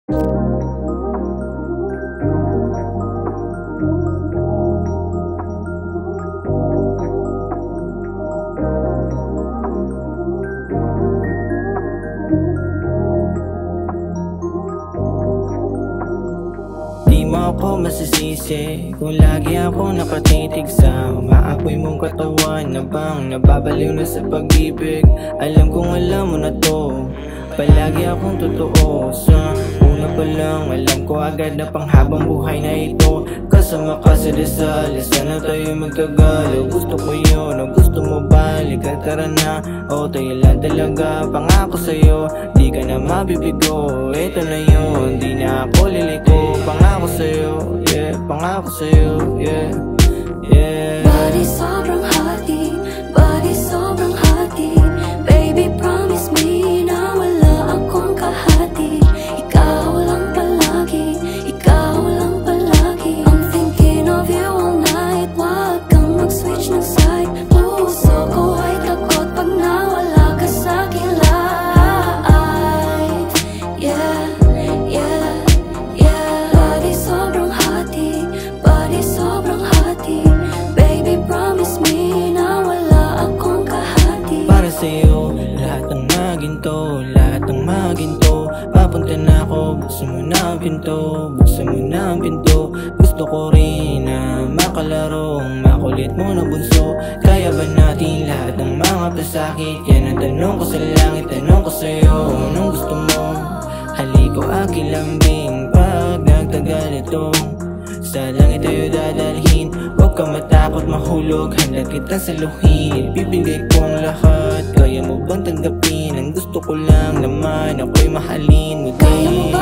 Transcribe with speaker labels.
Speaker 1: Di mo ako masisisi kung lagi ako nakatitig sa umaapoy mong katawan na bang nababaliw na sa pag-ibig. Alam kong alam mo na to, palagi akong totoo. Sa una pa lang alam ko agad na panghabang buhay na ito. Kasama ka sa Rizal, sana tayo magkagalaw. Gusto ko yun, o gusto mo balik at tara na. O tayo lang talaga, pangako sa'yo, di ka na mabibigo. Ito na yun, di na ako liliko. Pangako sa'yo, yeah, pangako sa'yo, yeah, yeah.
Speaker 2: Body sobrang hati, body sobrang hati. Baby promise me na wala akong kahati. Ikaw lang palagi, ikaw lang palagi. I'm thinking of you all night, wag kang mag-switch ng side. Puso ko ay takot pag nawala ka sa kilay. Yeah, yeah, yeah. Body sobrang hati, body sobrang hati. Baby promise me na wala akong kahati.
Speaker 1: Para sa'yo, lahat ng maginto, lahat ng maginto. Papunta na ako, buksan mo na ang pinto, buksan mo na ang pinto. Gusto ko rin na makalarong makulit mo na bunso. Kaya ba natin lahat ng mga pasakit? Yan ang tanong ko sa langit, tanong ko sa'yo, anong gusto mo? Haliko aking lambing pag nagtagal ito. Sa langit tayo dadalhin, huwag ka matakot mahulog. Handa kita saluhin, bibigay ko ang lahat. Kaya mo bang tanggapin? Ang gusto ko lang naman ako'y mahalin mo din.